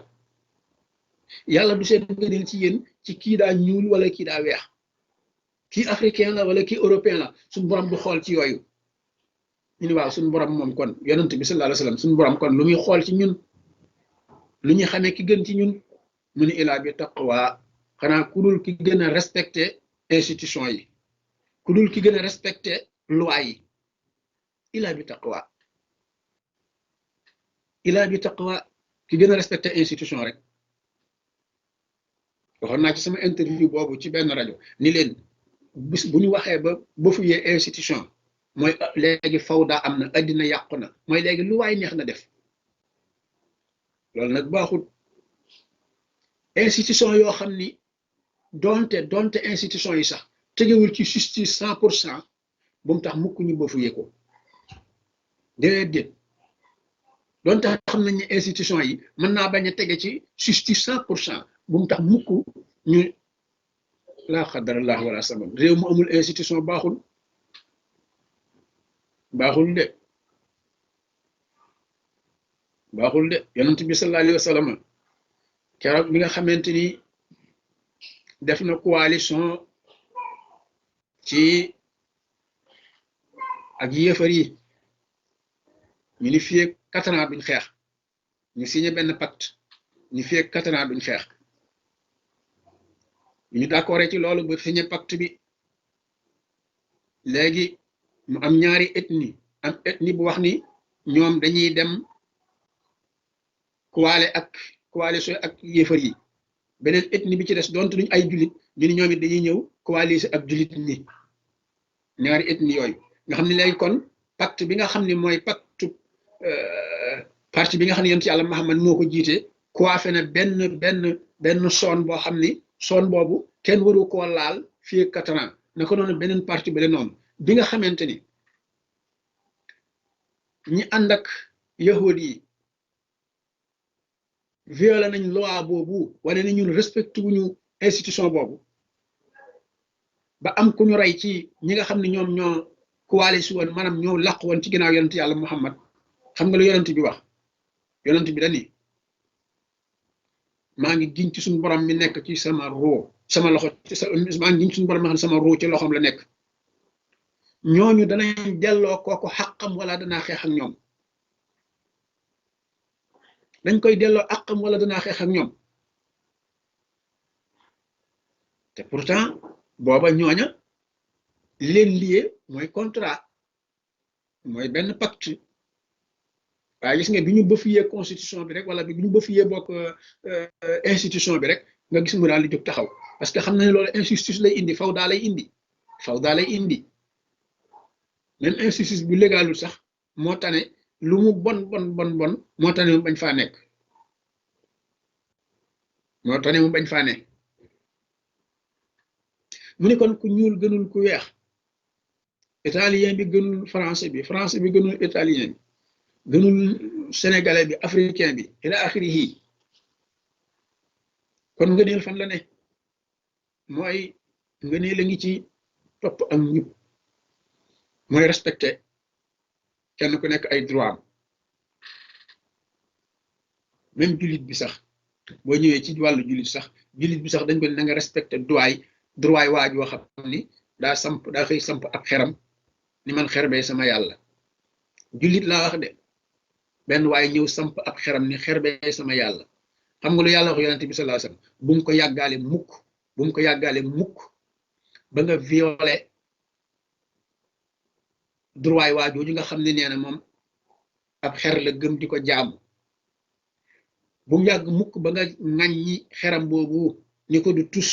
yàlla du seet ngëneel ci yéen ci kii daa ñuul wala kii daa weex kii africain la wala kii européen la suñu borom du xool ci yooyu ñu ni waaw suñu borom moom kon yonent bi sallallahu alayhi wasallam suñu borom kon lu muy xool ci ñun lu ñuy xamee ki gën ci ñun mu ni ilaa bi taqwa xanaa ku dul ki gën a respecté institution yi ku dul ki gën a respecté loi yi ila bi taqwa ila bi taqwa ki gën a respecté institution rek waxoon naa ci sama interview boobu ci benn rajo ni leen bis bu ñu waxee ba bafuyee institution mooy léegi fawda am na addina yàqu na mooy léegi lu waay neex na def loolu nag baaxul institution yoo xam ni donte institution yi sax tegewul ci justice 100% bu mu tax mukk ñu bafuyee ko déedéet donte xam nañ ne institution yi mën naa bañ a tege ci justice 100% bu mu tax mukk ñu laa xadarallah wala sabab réew mu amul institution baaxul de yonent bi sallallahu alayhi wa sallam keroog bi nga xamante ni def na coalition ci ak yéefar yi ñu ni fii 4 ans duñ xeex ñu signé benn pacte ñu fii 4 ans duñ xeex ñu d'accord ci loolu ba signé pacte bi léegi mu am ñaari ethnie am ethnie bu wax ni ñoom dañuy dem coalition ak yéefar yi beneen ethnie bi ci des donte duñ ay jullit ñu ni ñoom it dañuy ñëw coaliser ak jullit ñi ñaari ethnie yooyu nga xam ne léegi kon pacte bi nga xam ne mooy pacte parti bi nga xam ne yonent yàlla Muhammad moo ko jiite coiffé na benn zone boo xam ni zone boobu kenn waru koo laal fii 4 ans na ko noonu beneen parti ba noonu bi nga xamante ni ñi ànd ak yahud yi violé nañ loi boobu wane ne ñun respecté wuñu institution boobu ba am ku ñu rey ci ñi nga xam ne ñoom ñoo coalisé woon maanaam ñoo làq woon ci ginnaaw yonent yàlla Muhammad xam nga lu yonent bi wax yonent bi dani maa ngi giñ ci suñu borom mi nekk ci sama roo sama loxo maa ngi giñ ci suñu borom mi xam sama roo ci loxoom la nekk ñooñu danañ delloo kooku xàqam wala danaa xeex ak ñoom dañ koy delloo àqam wala danaa xeex ak ñoom te pourtant booba ñooña li leen lié mooy contrat mooy benn pacte waaye gis nga bi ñu bëfiyee constitution bi rek wala bi ñu bëfiyee bokk institution bi rek nga gis mu daal di jóg taxaw parce que xam na ne loolu injustice lay indi fawda lay indi même injustice bu légalul sax moo tane lu mu bon moo tane mu bañ faa nekk mu ne kon ku ñuul gënul ku weex italien bi gënul français bi gënul italien bi gënul sénégalais bi africain bi ila axirihi kon ngëneel fan la ne mooy ngëneel a ngi ci topp ak njub mooy respecté kenn ku nekk ay droit am même jullit bi sax boo ñëwee ci wàllu jullit bi sax dañ ko ne na nga respecté droit waaj woo xam ni daa xëy samp ak xeram ni man xer bee sama yàlla jullit laa wax de benn waaye ñëw samp ab xeram ni xer bee sama yàlla xam nga lu yàlla wax yonente bi sallallahu alayhi wasallam bu mu ko yàggaale mukk ba nga violé droit waajooju nga xam ne nee na moom ab xer la gëm di ko jaamu bu mu yàgg mukk ba nga ŋàññi xeram boobu ni ko du tus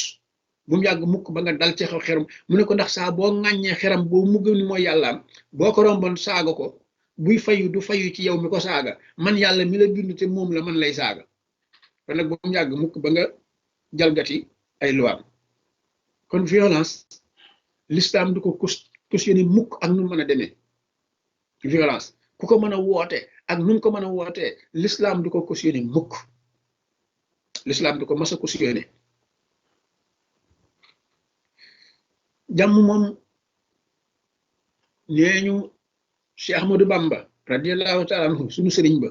bu mu yàgg mukk ba nga dal ci xew xeram mu ne ko ndax saa boo ŋàññee xeram boobu mu gëm ni mooy yàllaam boo ko romboon saaga ko buy fayu du fayu ci yow mi ko saaga man yàlla mi la bind te moom la man lay saaga kon nag bu mu yàgg mukk ba nga jalgati ay luwaam kon violence l'islam du ko cautionné mukk ak nu mën a demee violence ku ko mën a woote ak nu ko mën a wootee l'islam du ko cautionné mukk l'islam du ko mas a cautionné jàmm moom nee ñu Cheikh Ahmadou Bamba radiyallahu taala anhu suñu sëriñ ba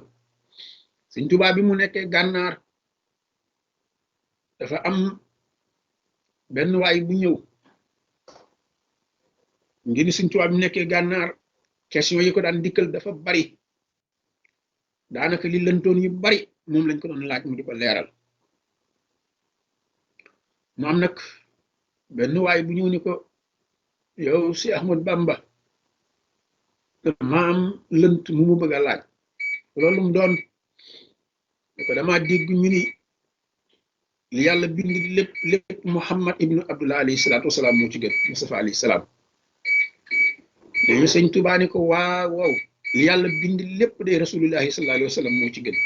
Sëriñ Tuubaa bi mu nekkee gànnaar dafa am benn waay bu ñëw ngir ni Sëriñ Tuubaa bi mu nekkee gànnaar question yi ko daan dikkal dafa bari daanaka li lëntoon yu bari moom lañ ko doon laaj mu di ko leeral mu am nag benn waay bu ñëw ni ko yow si Ahmad Bamba dama am lënt mu mu bëgg a laaj loolu mu doon ne ko dama dégg ñu ni li yàlla bind lépp lépp Muhammad ibnu Abdullah alayhi salaatu wasalaam moo ci gën Mustafa alayhi salaam léegi sëñ Tuubaa ni ko waaw waaw li yàlla bind lépp de rasulullahi sallallahu alayhi wa sallam moo ci gën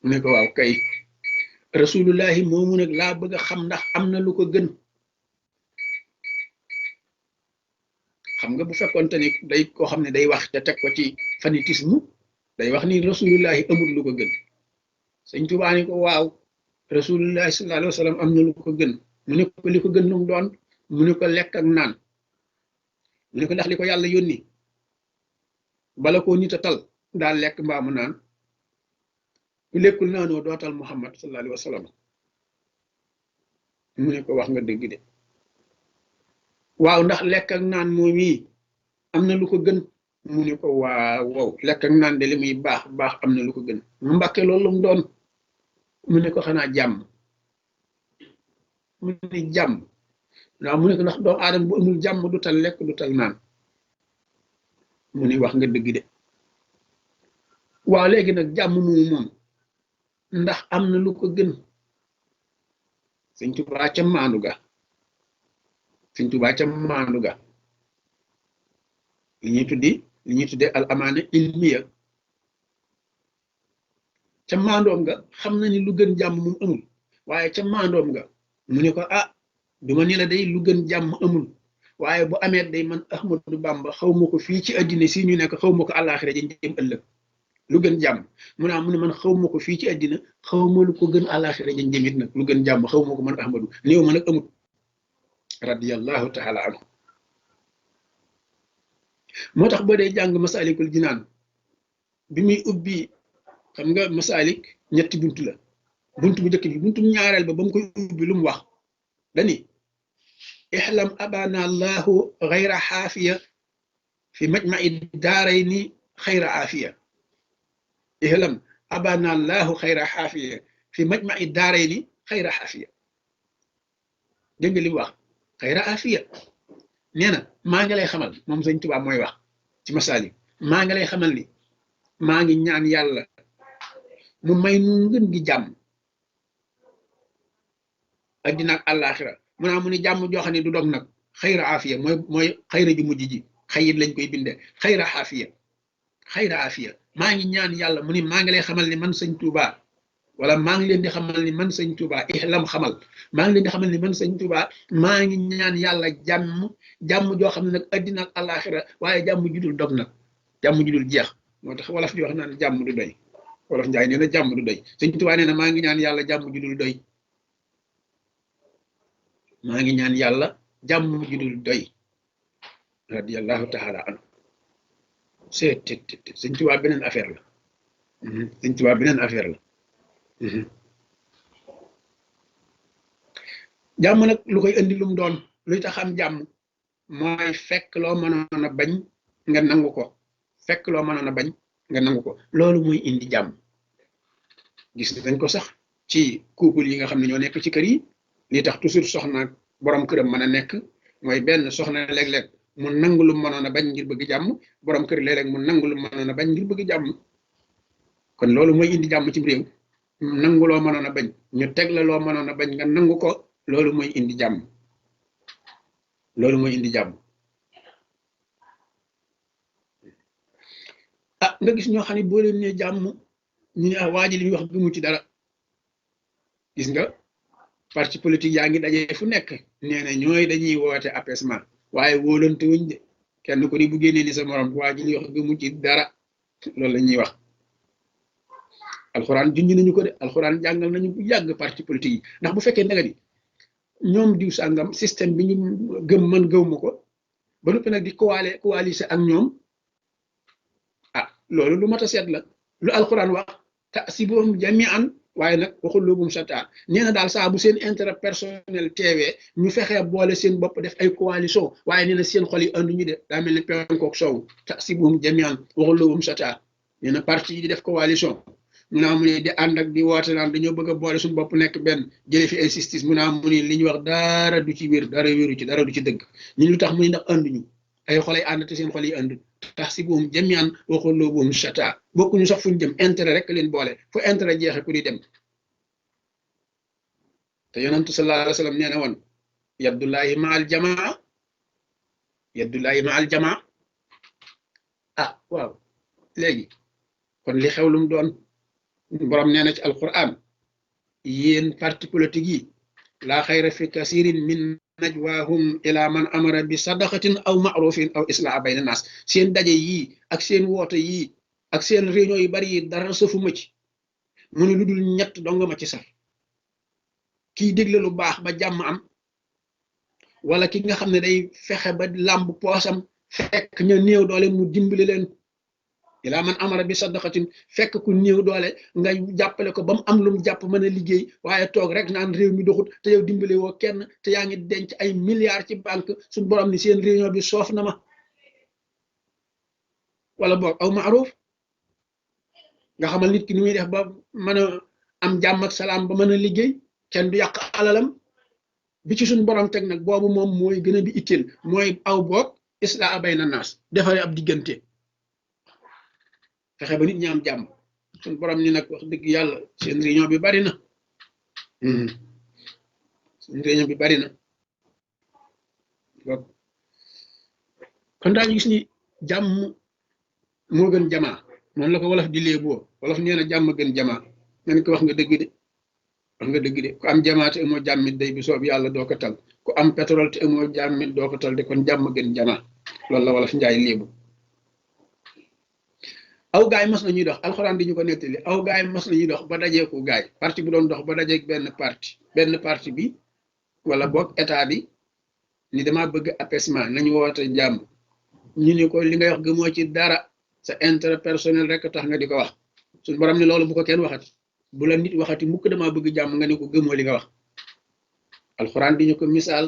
mu ne ko waaw kay rasulullahi moomu nag laa bëgg a xam ndax am na lu ko gën xam nga bu fekkoonte ni day koo xam ne day wax te teg ko ci fanatisme day wax ni rasulullahi amul lu ko gën sëñ Tuubaa ni ko waaw rasulullahi sallallahu alayhi wa sallam am na lu ko gën mu ne ko li ko gën lu mu doon mu ne ko lekk ak naan mu ne ko ndax li ko yàlla yónni bala koo nit a tal daal lekk mbaamu naan ku lekkul naanoo dootal Muhammad sallallahu alayhi wa sallam mu ne ko wax nga dëgg de waaw ndax lekk ak naan moom yi am na lu ko gën mu ne ko waaw waaw lekk ak naan de li muy baax baax am na lu ko gën mu Mbàkke loolu mu doon mu ne ko xanaa jàmm mu ne jàmm waaw mu ne ko ndax doomu aadama bu amul jàmm du tal lekk du tal naan mu ne wax nga dëgg de waaw léegi nag jàmm moomu moom ndax am na lu ko gën Sëñ Tuubaa ca maandu ga Sëñ Tuubaa ca maandu ga li ñuy tudde al amaana ilmiya ca maandoom nga xam na ni lu gën jàmm moom amul waaye ca maandoom nga mu ne ko ah duma ni la day lu gën jàmm amul waaye bu amee day man Ahmadu Bamba xaw ma ko fii ci àddina si ñu nekk xaw ma ko àllaaxira dañ jëm ëllëg lu gën jàmm mu ne man xaw ma ko fii ci àddina xaw ma lu ko gën àllaaxira dañ jëmit nag lu gën jàmm xaw ma ko man Ahmadu néew ma nag amut radiyallahu taala anhu moo tax boo dee jàng Masaalikul Jinaan bi muy ubbi xam nga Masaalik ñetti buntu la buntu bu njëkk bi buntu ñaareel ba mu koy ubbi lu mu wax dani ixlam abana allahu xayra xaafiya fi majma'i daarayni xayra aafiya ixlam abana allahu xayra xaafiya fi majma'i daarayni xayra xaafiya dégg nga li mu wax xayra aafiya nee na maa ngi lay xamal moom Sëñ Tuubaa mooy wax ci Masaalik maa ngi lay xamal ni maa ngi ñaan yàlla mu may nu ngën gi jàmm addina ak àllaaxira mu ni jàmm joo xam ne du dog nag xayra aafiya mooy xayra ju mujj ji xayit lañ koy bindee xayra aafiya maa ngi ñaan yàlla mu ni maa ngi lay xamal ni man Sëñ Tuubaa wala maa ngi leen di xamal ni man Sëñ Tuubaa ihlam xamal maa ngi leen di xamal ni man Sëñ Tuubaa maa ngi ñaan yàlla jàmm joo xam ne nag addina ak àllaaxira waaye jàmm ju dul dog nag jàmm ju dul jeex moo tax wolof di wax naan jàmm du doy wolof njaay nee na jàmm du doy Sëñ Tuubaa nee na maa ngi ñaan yàlla jàmm ju dul doy maa ngi ñaan yàlla jàmm ju dul doy radiyallahu taala anhu c'est Sëñ Tuubaa beneen affaire la Sëñ Tuubaa beneen affaire la jàmm nag lu koy indi lu mu doon luy tax am jàmm mooy fekk loo mënoon a bañ nga nangu ko fekk loo mënoon a bañ nga nangu ko loolu muy indi jàmm gis nañ ko sax ci couple yi nga xam ne ñoo nekk ci kër yi li tax toujours soxna borom këram mën a nekk mooy benn soxna léeg-léeg mu nangu lu mënoon a bañ ngir bëgg jàmm borom kër léeg-léeg mu nangu lu mënoon a bañ ngir bëgg jàmm kon loolu mooy indi jàmm ci réew nangu loo mënoon a bañ ñu teg la loo mënoon a bañ nga nangu ko loolu mooy indi jàmm loolu mooy indi jàmm ah nga gis ñoo xam ne boo leen ne jàmm ñu ne waa ji li ñuy wax gëmu ci dara gis nga parti politique yaa ngi dajee fu nekk nee na ñooy dañuy woote apaisement waaye wóolante wuñ de kenn ko ni bu génnee ni sa morom waa ji li wax gëmu ci dara loolu la ñuy wax alxuraan junj nañu ko de alxuraan jàngal nañu bu yàgg parti politique yi ndax bu fekkee nga ni ñoom diw sàngam système bi ñu gëm man gëw ma ko ba noppi nag di coaliser ak ñoom ah loolu lu mat a seet la lu alxuraan wax tahsibuhum jami'an waaye nag wa qulubuhum shatta nee na daal saa bu seen intérêt personnel teewee ñu fexee boole seen bopp def ay coalition waaye nee na seen xol yi ànduñu de daa mel ni penkook sow tahsibuhum jami'an wa qulubuhum shatta nee na parti yi di def coalition mu naa mu ni di ànd ak di woote naan dañoo bëgg a boole suñu bopp nekk benn jële fi injustice mu naa mu ni li ñu wax dara du ci wér dara wéru ci dara du ci dëgg ñun lu tax mu ni ndax ànduñu ay xol ay ànd te seen xol yi àndul tax si buum jamian wa qulubuhum shatta bokkuñu sax fuñu jëm intérêt rek leen boole fu intérêt jeexe ku di dem te yonentu sallallahu alayhi wa sallam nee na woon yadullahi ma al jamaa yadullahi ma al jamaa ah waaw léegi kon li xew lum doon borom nee na ci alquran yéen parti politique yi laa xayra fi kasirin min najwaahum ila man amara bi sadaqatin aw ma'rufin aw islaa bayna nas seen daje yii ak seen woote yii ak seen réunion yu bari yi dara safuma ci mu ne lu dul ñett donga ma ci saf kiy dégle lu baax ba jàmm am wala ki nga xam ne day fexe ba làmb poosam fekk ña néew doole mu dimbali leen ilaa man amara bi sadaqatin fekk ku néew doole nga jàppale ko ba mu am lu mu jàpp mën a liggéey waaye toog rek naan réew mi doxut te yow dimbali woo kenn te yaa ngi denc ay milliards ci banque suñu borom ni seen réunion bi soof na ma wala boog aw maaruf nga xamal nit ki ni muy def ba mën a am jàmm ak salaam ba mën a liggéey kenn du yàq alalam bi ci suñu borom teg nag boobu moom mooy gën a di itteel mooy aw boog islaa bayna naas defare ab diggante fexe ba nit ñi am jàmm suñu borom ni nag wax dëgg yàlla seen réunion bi bari na seen réunion bi bari na kon daal ñu gis ni jàmm moo gën jamaa noonu la ko wolof di léeboo wolof nee na jàmm gën jamaa nga ne ko wax nga dëgg de wax nga dëgg de ku am jamaa te amoo jàmmit day bi soob yàlla doo ko tal ku am pétrole te amoo jàmmit doo ko tal de kon jàmm gën jamaa loolu la wolof njaay léebu aw gaay mas nañuy dox alxuraan di ñu ko nettali aw gaay mas nañuy dox ba dajeeku gaay parti bu doon dox ba dajeek benn parti bi wala boog état bi ni dama bëgg apaisement nañu woote jàmm ñu ni ko li ngay wax gëmoo ci dara sa intérêt personnel rek tax nga di ko wax suñu borom ni loolu bu ko kenn waxati bu la nit waxati mukk dama bëgg jàmm nga ni ko gëmoo li nga wax alxuraan di ñu ko misaal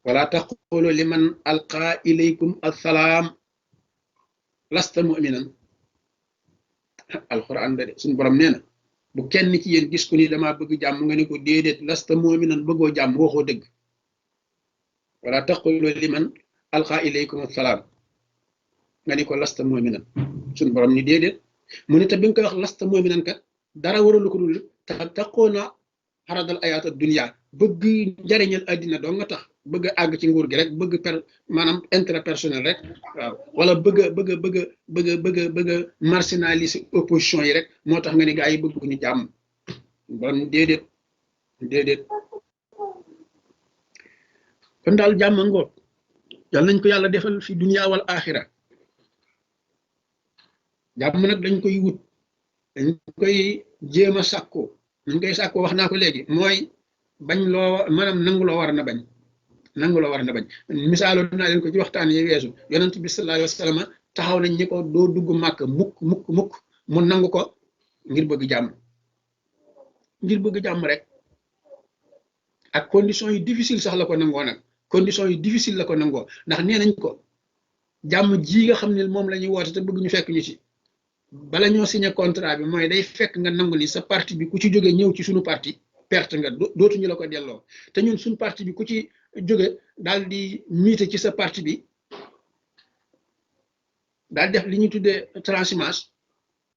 wala taqulu liman alqa ilaykum assalaam lasta mu'minan alxuraan da de suñu borom nee na bu kenn ci yéen gis ku ni dama bëgg jàmm nga ni ko déedéet lasta mu'minan bëggoo jàmm waxoo dëgg wala taqulu liman alqa ilaykum assalaam nga ni ko lasta mu'minan suñu borom ni déedéet mu ne te bi nga koy wax lasta mu'minan kat dara waralu ko dul taqoona xaradal ayaata dunya bëgg njariñal àddina doo nga tax bëgg a àgg ci nguur gi rek bëgg maanaam intérêt personnel rek waaw wala bëgg a marginaliser opposition yi rek moo tax nga ni gaa yi bëgg ñu jàmm bon déedéet kon daal jàmm ngoog yal nañ ko yàlla defal fi dunya wal axira jàmm nag dañ koy wut dañ koy jéem a sàkkoo dañ koy sàkkoo wax naa ko léegi mooy bañ loo maanaam nangu loo war na bañ misaaloo dinaa leen ko ci waxtaan yi weesu yonent bi sallallahu alayhi wa sallam taxaw nañ ñi ko doo dugg màkk mukk mu nangu ko ngir bëgg jàmm rek ak condition yu difficile sax la ko nangoo nag condition yu difficile la ko nangoo ndax nee nañ ko jàmm ji nga xam ne moom la ñuy woote te bëgg ñu fekk ñu ci bala ñoo signé contrat bi mooy day fekk nga nangu ni sa parti bi ku ci jóge ñëw ci suñu parti perte nga dootuñu la ko delloo te ñun suñu parti bi ku ci jóge daal di miite ci sa parti bi daal def li ñuy tuddee transhumance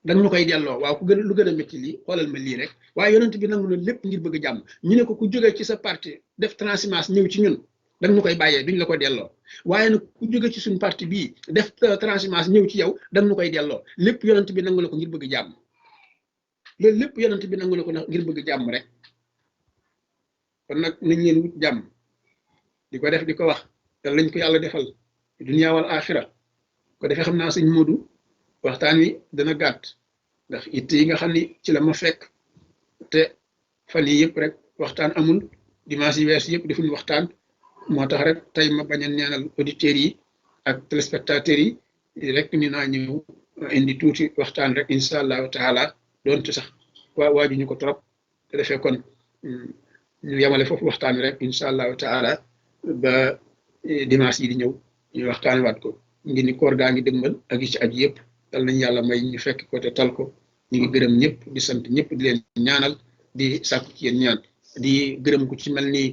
dañ ñu koy delloo waaw lu gën a métti lii xoolal ma lii rek waaye yonent bi nangu na lépp ngir bëgg jàmm ñu ne ko ku jóge ci sa parti def transhumance ñëw ci ñun dañ ñu koy bàyyee duñ la ko delloo waaye nag ku jóge ci suñu parti bii def transhumance ñëw ci yow dañ ñu koy delloo lépp yonent bi nangu na ko ngir bëgg jàmm loolu lépp yonent bi nangu na ko ngir bëgg jàmm rek kon nag nañ leen wut jàmm di ko def di ko wax yàlla lañ ko yàlla defal dunya wal axira ko defee xam naa sëñ Modou waxtaan wi dana gàtt ndax it yi nga xam ni ci la ma fekk te fan yi yëpp rek waxtaan amul dimanche yi wees yëpp defuñu waxtaan moo tax rek tey ma bañ a neenal auditeurs yi ak téléspectateurs yi rek ni naa ñëw indi tuuti waxtaan rek incha allahu taala doonte sax waaju ñu ko trop te defee kon ñu yemale foofu waxtaan wi rek incha allahu taala ba dimanche yi di ñëw ñu waxtaan waat ko ngi ni koor gaa ngi dëgmal ak yi ci aj yëpp dal nañ yàlla may ñu fekk ko te tal ko ñu ngi gërëm ñëpp di sant ñëpp di leen ñaanal di sàkku ci yéen ñaan di gërëm ku ci mel ni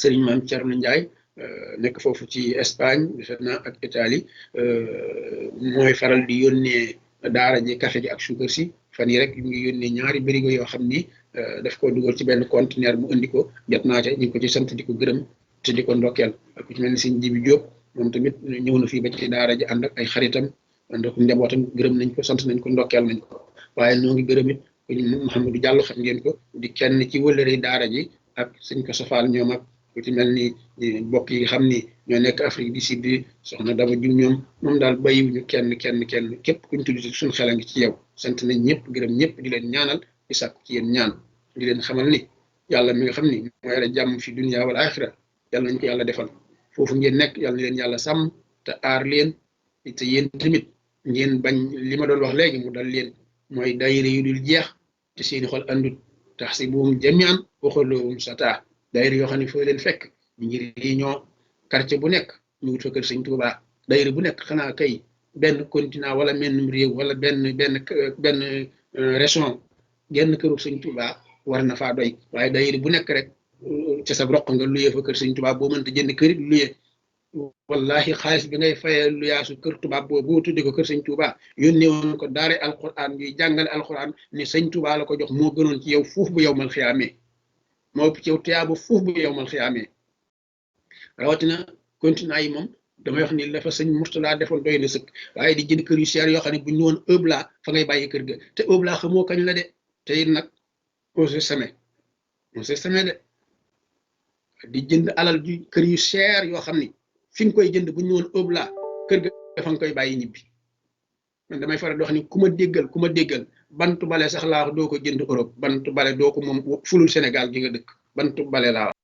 Serigne Mame Thierno Ndiaye nekk foofu ci Espagne defe naa ak Italie mooy faral di yónnee daara ji café gi ak suukar si fan yi rek ñu ngi yónnee ñaari bërigo yoo xam ni daf ko dugal ci benn conteneur mu indi ko jot naa ca ñu ngi ko ci sant di ko gërëm te di ko ndokkeel ak ku ci mel ni Serigne Jibi Diop moom tamit ñëw na fii ba ci daara ji ànd ak ay xaritam ànd ak njabootam gërëm nañ ko sant nañ ko ndokkeel nañ ko waaye ñoo ngi gërëm it ku ñu Mouhamadou Diallo xam ngeen ko di kenn ci wëllëre daara ji ak sëñ ko sofaal ñoom ak ku ci mel ni mbokk yi xam ni ñoo nekk Afrique du Sud soxna Daba Diouf ñoom moom daal bàyyiwuñu kenn képp kuñ tudd ci suñu xel a ngi ci yow sant nañ ñëpp gërëm ñëpp di leen ñaanal di sàkku ci yéen ñaan di leen xamal ni yàlla mi nga xam ni mooy yore jàmm fi dunya wal axira yàlla nañ ko yàlla defal foofu ngeen nekk yàlla na leen yàlla sàmm te aar leen te yéen tamit ngeen bañ li ma doon wax léegi mu dal leen mooy daayira yu dul jeex te seeni xol andut taxsibuhum jamii'an wa quluubuhum shataa daayira yoo xam ne fooy leen fekk ñu ngi réunion quartier bu nekk ñu wut fa kër Sëñ Tuubaa daayira bu nekk xanaa kay benn continent wala menn réew wala benn région genn këru Sëñ Tuubaa war na faa doy waaye daayira bu nekk rek ca sa roq nga luyee fa kër Sëñ Tuubaa boo mënta jënd kërit luyee wallahi xaalis bi ngay fayee lu yaasu kër tubaab boobu boo tuddee ko kër Sëñ Tuubaa yónnee woon ko daare alquran ñuy jàngale alquran ni Sëñ Tuubaa la ko jox moo gënoon ci yow fuuf bu yowmal xiyaamee moo ëpp ci yow tiyaaba fuuf bu yowmal xiyaamee rawatina continent yi moom damay wax ni dafa sëñ Murtala defoon doy na sëkk waaye di jënd kër yu seer yoo xam ne bu ñu woon ëb laa fa ngay bàyyi kër ga te ëb laa xamoo kañ la de te it nag on sait jamais de di jënd alal ju kër yu seer yoo xam ni fi nga koy jënd bu ñu woon ëb laa kër ga dafa nga koy bàyyi ñibbi man damay faral di wax ni ku ma déggal bantu bale sax laa wax doo ko jënd Europe bantu bale doo ko moom fulul Sénégal gi nga dëkk bantu bale laa wax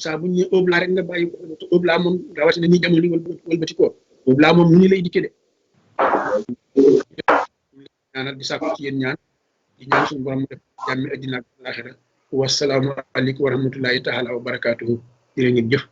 saa bu ñu nee ëb laa rek nga bàyyi ëb laa moom rawatina ni jamono wëlbati ko ëb laa moom ñu lay dikkee de ñaanal di sàkku ci yéen ñaan di ñaan suñu borom def jàmmi àddina ak àllaaxira wasalaamu aleykum wa rahmatullahi taala wa barakaatuhu jërë ngeen jëf